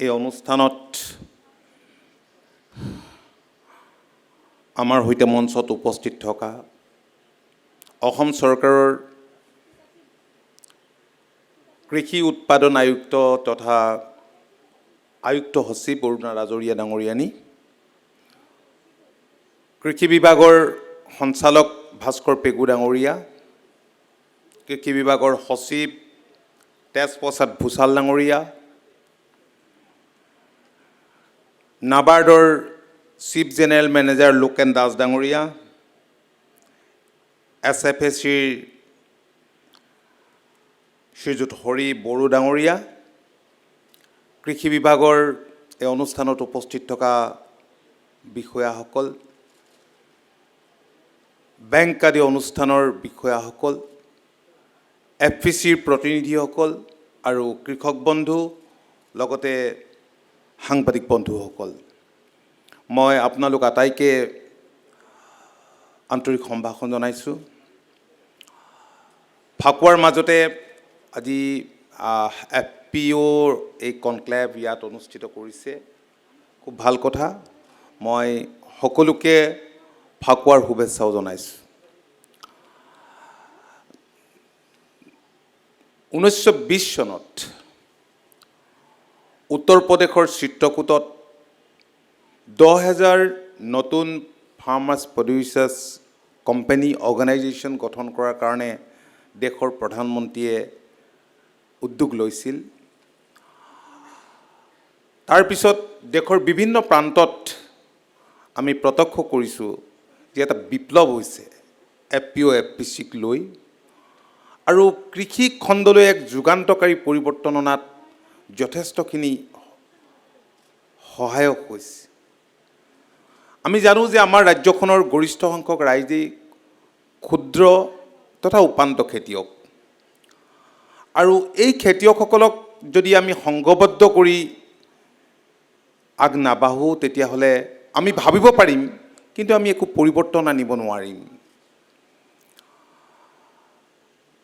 এই অনুষ্ঠানত আমাৰ সৈতে মঞ্চত উপস্থিত থকা অসম চৰকাৰৰ কৃষি উৎপাদন আয়ুক্ত তথা আয়ুক্ত সচিব অৰুণা ৰাজৰীয়া ডাঙৰীয়ানী, কৃষি বিভাগৰ সঞ্চালক ভাস্কৰ পেগু ডাঙৰীয়া, কৃষি বিভাগৰ সচিব তেজপ্ৰসাদ ভূষাল ডাঙৰীয়া, নাবাৰ্ডৰ চিফ জেনেৰেল মেনেজাৰ লোকেন দাস ডাঙৰীয়া, SFACৰ শ্ৰীযুত হৰি বড়ো ডাঙৰীয়া, কৃষি বিভাগৰ এই অনুষ্ঠানত উপস্থিত থকা বিষয়াসকল, বেংক আদি অনুষ্ঠানৰ বিষয়াসকল, FPCৰ প্ৰতিনিধিসকল আৰু কৃষক বন্ধু লগতে সাংবাদিক বন্ধুসকল, মই আপোনালোক আটাইকে আন্তৰিক সম্ভাষণ জনাইছোঁ। ফাকুৱাৰ মাজতে আজি FPOৰ এই কনক্লেভ ইয়াত অনুষ্ঠিত কৰিছে, খুব ভাল কথা। মই সকলোকে ফাকুৱাৰ শুভেচ্ছাও জনাইছোঁ। 1920 চনত উত্তৰ প্ৰদেশৰ চিত্ৰকূটত 10,000 নতুন ফাৰ্মাৰ্ছ প্ৰডিউচাৰ্ছ কোম্পানী অৰ্গেনাইজেশ্যন গঠন কৰাৰ কাৰণে দেশৰ প্ৰধানমন্ত্ৰীয়ে উদ্যোগ লৈছিল। তাৰপিছত দেশৰ বিভিন্ন প্ৰান্তত আমি প্ৰত্যক্ষ কৰিছোঁ যে এটা বিপ্লৱ হৈছে FPO FPCক লৈ, আৰু কৃষি খণ্ডলৈ এক যুগান্তকাৰী পৰিৱৰ্তন অনাত যথেষ্টখিনি সহায়ক হৈছে। আমি জানো যে আমাৰ ৰাজ্যখনৰ গৰিষ্ঠ সংখ্যক ৰাইজেই ক্ষুদ্ৰ তথা উপান্ত খেতিয়ক, আৰু এই খেতিয়কসকলক যদি আমি সংঘবদ্ধ কৰি আগ নাবাঢ়োঁ তেতিয়াহ'লে আমি ভাবিব পাৰিম, কিন্তু আমি একো পৰিৱৰ্তন আনিব নোৱাৰিম।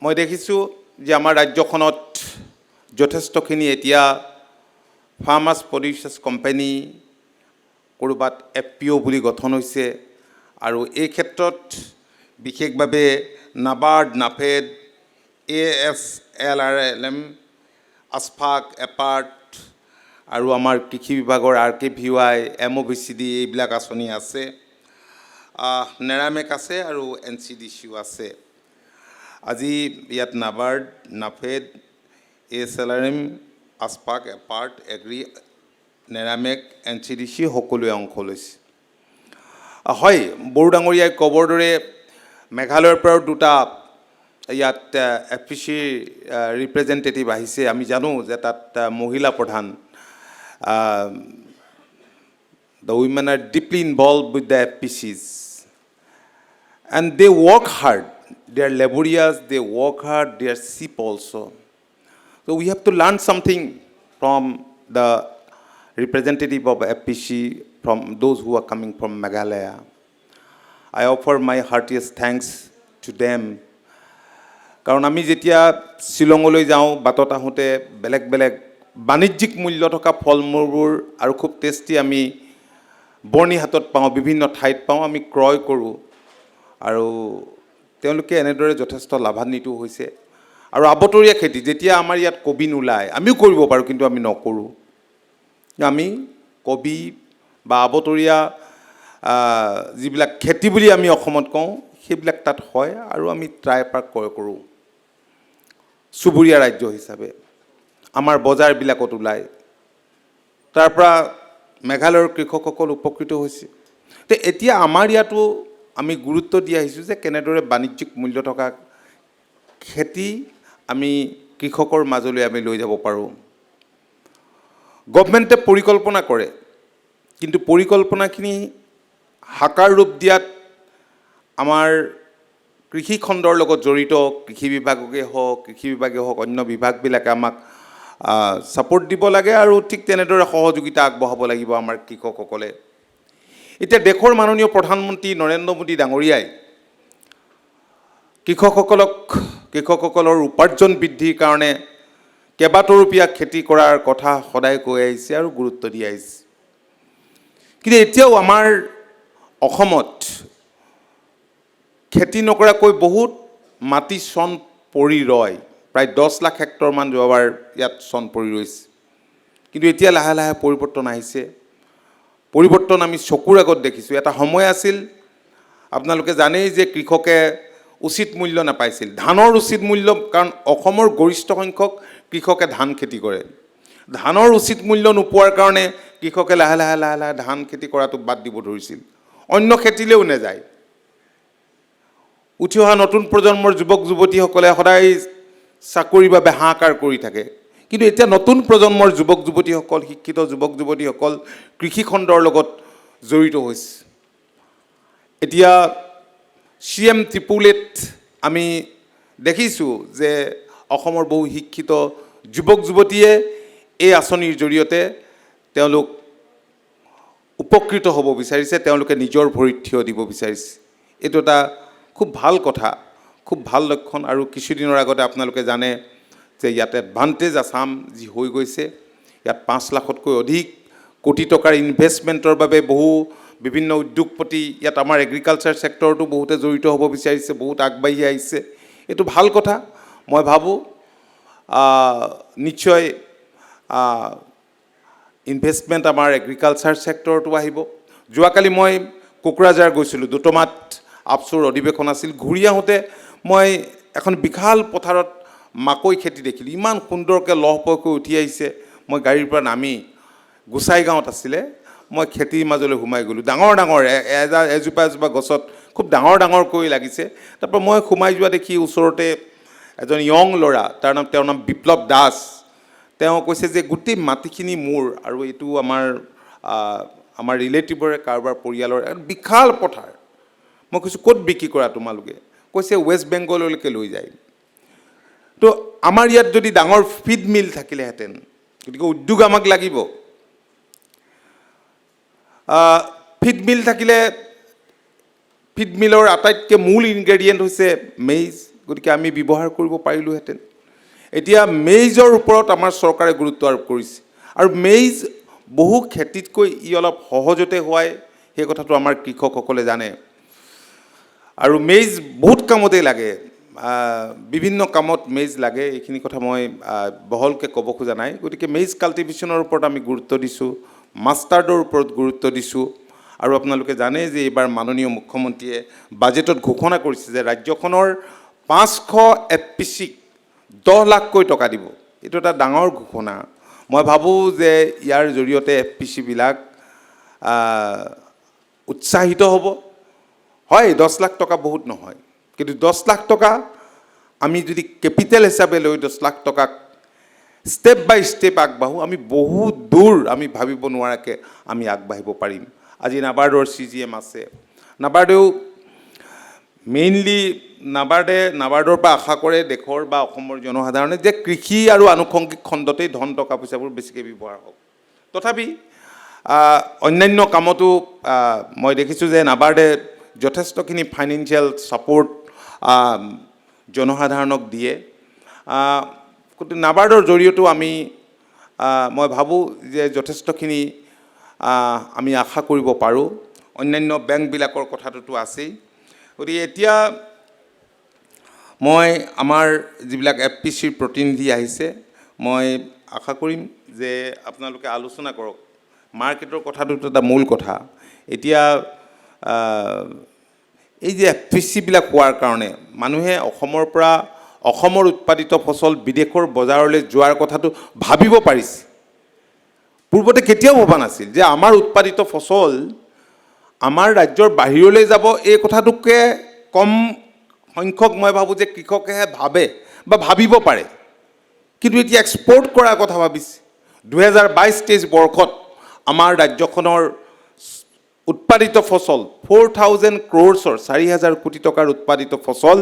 মই দেখিছোঁ যে আমাৰ ৰাজ্যখনত যথেষ্টখিনি এতিয়া ফাৰ্মাৰ্ছ প্ৰডিউচাৰ্ছ কোম্পানী ক'ৰবাত FPO বুলি গঠন হৈছে, আৰু এই ক্ষেত্ৰত বিশেষভাৱে NABARD, NAFED, ASLRLM, ASFAQ, apart আৰু আমাৰ কৃষি বিভাগৰ RKVY, MOVCD এইবিলাক আঁচনি আছে, নেৰামেক আছে আৰু NCDCও আছে। আজি ইয়াত NABARD, NAFED, ASLRM, ASFAQ, apart, agri, NERAMAC, NCDC সকলোৱে অংশ লৈছে। হয়, বড়ো ডাঙৰীয়াই ক'বৰ দৰে মেঘালয়ৰ পৰাও দুটা ইয়াত FPCৰ ৰিপ্ৰেজেণ্টেটিভ আহিছে। আমি জানো যে তাত মহিলা প্ৰধান। The women are deeply involved with the FPCs and they work hard. They are laborious, they work hard, they are cheap also. So we have to learn something from the representative of FPC, from those who are coming from Meghalaya. I offer my heartiest thanks to them. কাৰণ আমি যেতিয়া শ্বিলঙলৈ যাওঁ, বাটত আহোঁতে বেলেগ বেলেগ বাণিজ্যিক মূল্য থকা ফল মূলবোৰ আৰু খুব টেষ্টি আমি বৰ্ণিহাটত পাওঁ, বিভিন্ন ঠাইত পাওঁ, আমি ক্ৰয় কৰোঁ, আৰু তেওঁলোকে এনেদৰে যথেষ্ট লাভান্বিত হৈছে। আৰু আবতৰীয়া খেতি, যেতিয়া আমাৰ ইয়াত কবি নোলায়, আমিও কৰিব পাৰোঁ কিন্তু আমি নকৰোঁ। আমি কবি বা আবতৰীয়া যিবিলাক খেতি বুলি আমি অসমত কওঁ, সেইবিলাক তাত হয়, আৰু আমি ট্ৰাই ক্ৰয় কৰোঁ। চুবুৰীয়া ৰাজ্য হিচাপে আমাৰ বজাৰবিলাকত ওলায়, তাৰ পৰা মেঘালয়ৰ কৃষকসকল উপকৃত হৈছে। তো এতিয়া আমাৰ ইয়াতো আমি গুৰুত্ব দি আহিছোঁ যে কেনেদৰে বাণিজ্যিক মূল্য থকা খেতি আমি কৃষকৰ মাজলৈ আমি লৈ যাব পাৰোঁ। গভমেণ্টে পৰিকল্পনা কৰে, কিন্তু পৰিকল্পনাখিনি সাকাৰ ৰূপ দিয়াত আমাৰ কৃষি খণ্ডৰ লগত জড়িত কৃষি বিভাগে হওক অন্য বিভাগবিলাকে আমাক ছাপোৰ্ট দিব লাগে, আৰু ঠিক তেনেদৰে সহযোগিতা আগবঢ়াব লাগিব আমাৰ কৃষকসকলে। এতিয়া দেশৰ মাননীয় প্ৰধানমন্ত্ৰী নৰেন্দ্ৰ মোদী ডাঙৰীয়াই কৃষকসকলৰ উপাৰ্জন বৃদ্ধিৰ কাৰণে কেইবাতৰপীয়া খেতি কৰাৰ কথা সদায় কৈ আহিছে আৰু গুৰুত্ব দি আহিছে। কিন্তু এতিয়াও আমাৰ অসমত খেতি নকৰাকৈ বহুত মাটি চন পৰি ৰয়। প্ৰায় 10 লাখ হেক্টৰমান যোৱাবাৰ ইয়াত চন পৰি ৰৈছে। কিন্তু এতিয়া লাহে লাহে পৰিৱৰ্তন আহিছে। পৰিৱৰ্তন আমি চকুৰ আগত দেখিছোঁ। এটা সময় আছিল, আপোনালোকে জানেই যে কৃষকে উচিত মূল্য নাপাইছিল। ধানৰ উচিত মূল্য, কাৰণ অসমৰ গৰিষ্ঠ সংখ্যক কৃষকে ধান খেতি কৰে। ধানৰ উচিত মূল্য নোপোৱাৰ কাৰণে কৃষকে লাহে লাহে ধান খেতি কৰাটো বাদ দিব ধৰিছিল। অন্য খেতিলৈও নাযায়। উঠি অহা নতুন প্ৰজন্মৰ যুৱক যুৱতীসকলে সদায় চাকৰিৰ বাবে হাহাকাৰ কৰি থাকে। কিন্তু এতিয়া নতুন প্ৰজন্মৰ যুৱক যুৱতীসকল, শিক্ষিত যুৱক যুৱতীসকল কৃষিখণ্ডৰ লগত জড়িত হৈছে। এতিয়া CM 888 আমি দেখিছোঁ যে অসমৰ বহু শিক্ষিত যুৱক যুৱতীয়ে এই আঁচনিৰ জৰিয়তে তেওঁলোক উপকৃত হ'ব বিচাৰিছে, তেওঁলোকে নিজৰ ভৰিত থিয় দিব বিচাৰিছে। এইটো এটা খুব ভাল কথা, খুব ভাল লক্ষণ। আৰু কিছুদিনৰ আগতে আপোনালোকে জানে যে ইয়াত এডভান্টেজ আছাম যি হৈ গৈছে, ইয়াত 5 লাখতকৈ অধিক কোটি টকাৰ ইনভেষ্টমেণ্টৰ বাবে বহু বিভিন্ন উদ্যোগপতি, ইয়াত আমাৰ এগ্ৰিকালচাৰ ছেক্টৰটো বহুতে জড়িত হ'ব বিচাৰিছে, বহুত আগবাঢ়ি আহিছে। এইটো ভাল কথা। মই ভাবোঁ নিশ্চয় ইনভেষ্টমেণ্ট আমাৰ এগ্ৰিকালচাৰ ছেক্টৰটো আহিব। যোৱাকালি মই কোকৰাঝাৰ গৈছিলোঁ, দুটমাত আপচুৰ অধিৱেশন আছিল। ঘূৰি আহোঁতে মই এখন বিশাল পথাৰত মাকৈ খেতি দেখিলোঁ। ইমান সুন্দৰকৈ লহপহকৈ উঠি আহিছে। মই গাড়ীৰ পৰা নামি গোসাইগাঁৱত আছিলে, মই খেতিৰ মাজলৈ সোমাই গ'লোঁ। ডাঙৰ ডাঙৰ এজোপা গছত খুব ডাঙৰ ডাঙৰকৈ লাগিছে। তাৰপৰা মই সোমাই যোৱা দেখি ওচৰতে এজন য়ং ল'ৰা, তেওঁৰ নাম বিপ্লৱ দাস, তেওঁ কৈছে যে গোটেই মাটিখিনি মোৰ, আৰু এইটো আমাৰ ৰিলেটিভৰে কাৰোবাৰ পৰিয়ালৰ বিশাল পথাৰ। মই কৈছোঁ ক'ত বিক্ৰী কৰা তোমালোকে? কৈছে ৱেষ্ট বেংগললৈকে লৈ যায়। তো আমাৰ ইয়াত যদি ডাঙৰ ফিড মিল থাকিলেহেঁতেন, গতিকে উদ্যোগ আমাক লাগিব। ফিড মিল থাকিলে, ফিড মিলৰ আটাইতকৈ মূল ইনগ্ৰেডিয়েণ্ট হৈছে মেইজ, গতিকে আমি ব্যৱহাৰ কৰিব পাৰিলোহেঁতেন। এতিয়া মেইজৰ ওপৰত আমাৰ চৰকাৰে গুৰুত্ব আৰোপ কৰিছে, আৰু মেইজ বহু খেতিতকৈ ই অলপ সহজতে হোৱাই সেই কথাটো আমাৰ কৃষকসকলে জানে। আৰু মেইজ বহুত কামতেই লাগে, বিভিন্ন কামত মেইজ লাগে। এইখিনি কথা মই বহলকৈ ক'ব খোজা নাই। গতিকে মেইজ কাল্টিভেশ্যনৰ ওপৰত আমি গুৰুত্ব দিছোঁ, মাষ্টাৰ্ডৰ ওপৰত গুৰুত্ব দিছোঁ। আৰু আপোনালোকে জানে যে এইবাৰ মাননীয় মুখ্যমন্ত্ৰীয়ে বাজেটত ঘোষণা কৰিছে যে ৰাজ্যখনৰ 500 FPCক 10 লাখকৈ টকা দিব। এইটো এটা ডাঙৰ ঘোষণা। মই ভাবোঁ যে ইয়াৰ জৰিয়তে FPCবিলাক উৎসাহিত হ'ব। হয়, 10 লাখ টকা বহুত নহয়, কিন্তু 10 লাখ টকা আমি যদি কেপিটেল হিচাপে লৈ 10 লাখ টকাক ষ্টেপ বাই ষ্টেপ আগবাঢ়োঁ, আমি বহুত দূৰ আমি ভাবিব নোৱাৰাকৈ আমি আগবাঢ়িব পাৰিম। আজি নাবাৰ্ডৰ CGM আছে। নাবাৰ্ডেও মেইনলি নাবাৰ্ডৰ পৰা আশা কৰে দেশৰ বা অসমৰ জনসাধাৰণে যে কৃষি আৰু আনুষংগিক খণ্ডতেই ধন টকা পইচাবোৰ বেছিকৈ ব্যৱহাৰ হওক। তথাপি অন্যান্য কামতো মই দেখিছোঁ যে নাবাৰ্ডে যথেষ্টখিনি ফাইনেন্সিয়েল ছাপোৰ্ট জনসাধাৰণক দিয়ে। গতিকে নাবাৰ্ডৰ জৰিয়তেও মই ভাবোঁ যে যথেষ্টখিনি আমি আশা কৰিব পাৰোঁ। অন্যান্য বেংকবিলাকৰ কথাটোতো আছেই। গতিকে এতিয়া মই আমাৰ যিবিলাক FPCৰ প্ৰতিনিধি আহিছে, মই আশা কৰিম যে আপোনালোকে আলোচনা কৰক। মাৰ্কেটৰ কথাটোতো এটা মূল কথা। এতিয়া এই যে FPCবিলাক হোৱাৰ কাৰণে মানুহে অসমৰ উৎপাদিত ফচল বিদেশৰ বজাৰলৈ যোৱাৰ কথাটো ভাবিব পাৰিছে। পূৰ্বতে কেতিয়াও ভবা নাছিল যে আমাৰ উৎপাদিত ফচল আমাৰ ৰাজ্যৰ বাহিৰলৈ যাব। এই কথাটোকে কম সংখ্যক মই ভাবোঁ যে কৃষকেহে ভাবে বা ভাবিব পাৰে, কিন্তু এতিয়া এক্সপৰ্ট কৰাৰ কথা ভাবিছে। 2022-23 বৰ্ষত আমাৰ ৰাজ্যখনৰ উৎপাদিত ফচল 4000 crores, 4000 কোটি টকাৰ উৎপাদিত ফচল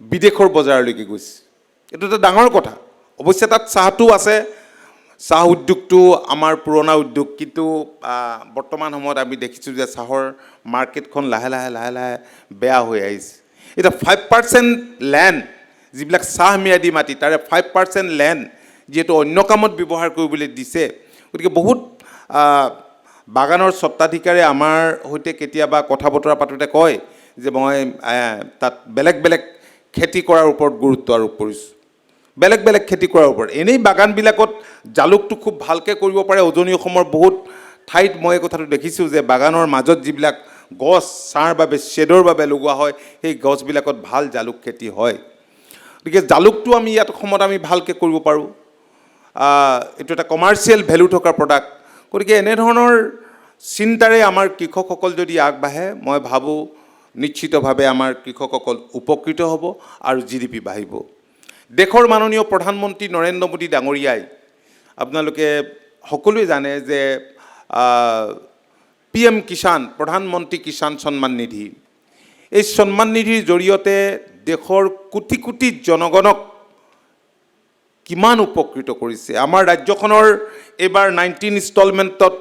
বিদেশৰ বজাৰলৈকে গৈছে। এইটো এটা ডাঙৰ কথা। অৱশ্যে তাত চাহটো আছে, চাহ উদ্যোগটো আমাৰ পুৰণা উদ্যোগ, কিন্তু বৰ্তমান সময়ত আমি দেখিছোঁ যে চাহৰ মাৰ্কেটখন লাহে লাহে বেয়া হৈ আহিছে। এতিয়া 5% লেণ্ড, যিবিলাক চাহ ম্যাদী মাটি, তাৰে 5% লেণ্ড যিহেতু অন্য কামত ব্যৱহাৰ কৰিবলৈ দিছে গতিকে বহুত বাগানৰ স্বত্বাধিকাৰে আমাৰ সৈতে কেতিয়াবা কথা বতৰা পাতোঁতে কয় যে মই তাত বেলেগ বেলেগ খেতি কৰাৰ ওপৰত গুৰুত্ব আৰোপ কৰিছোঁ বেলেগ বেলেগ খেতি কৰাৰ ওপৰত এনেই বাগানবিলাকত জালুকটো খুব ভালকৈ কৰিব পাৰে উজনি অসমৰ বহুত ঠাইত মই এই কথাটো দেখিছোঁ যে বাগানৰ মাজত যিবিলাক গছ ছাঁৰ বাবে শ্বেডৰ বাবে লগোৱা হয় সেই গছবিলাকত ভাল জালুক খেতি হয় গতিকে জালুকটো আমি ইয়াত অসমত আমি ভালকৈ কৰিব পাৰোঁ এইটো এটা কমাৰ্চিয়েল ভেলু থকা প্ৰডাক্ট গতিকে এনেধৰণৰ চিন্তাৰে আমাৰ কৃষকসকল যদি আগবাঢ়ে মই ভাবোঁ নিশ্চিতভাৱে আমাৰ কৃষকসকল উপকৃত হ'ব আৰু GDP বাঢ়িব দেশৰ মাননীয় প্ৰধানমন্ত্ৰী নৰেন্দ্ৰ মোদী ডাঙৰীয়াই আপোনালোকে সকলোৱে জানে যে PM কিষাণ প্ৰধানমন্ত্ৰী কিষাণ সন্মান নিধি এই সন্মান নিধিৰ জৰিয়তে দেশৰ কোটি কোটি জনগণক কিমান উপকৃত কৰিছে আমাৰ ৰাজ্যখনৰ এইবাৰ 19 ইনষ্টলমেণ্টত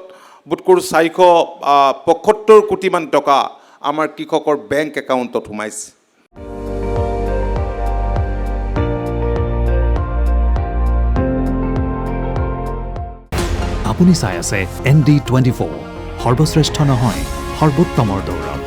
বোধকৰো 475 কোটিমান টকা আমাৰ কৃষকৰ বেংক একাউণ্টত সোমাইছে আপুনি চাই আছে ND24 সৰ্বশ্ৰেষ্ঠ নহয় সৰ্বোত্তমৰ দৌৰ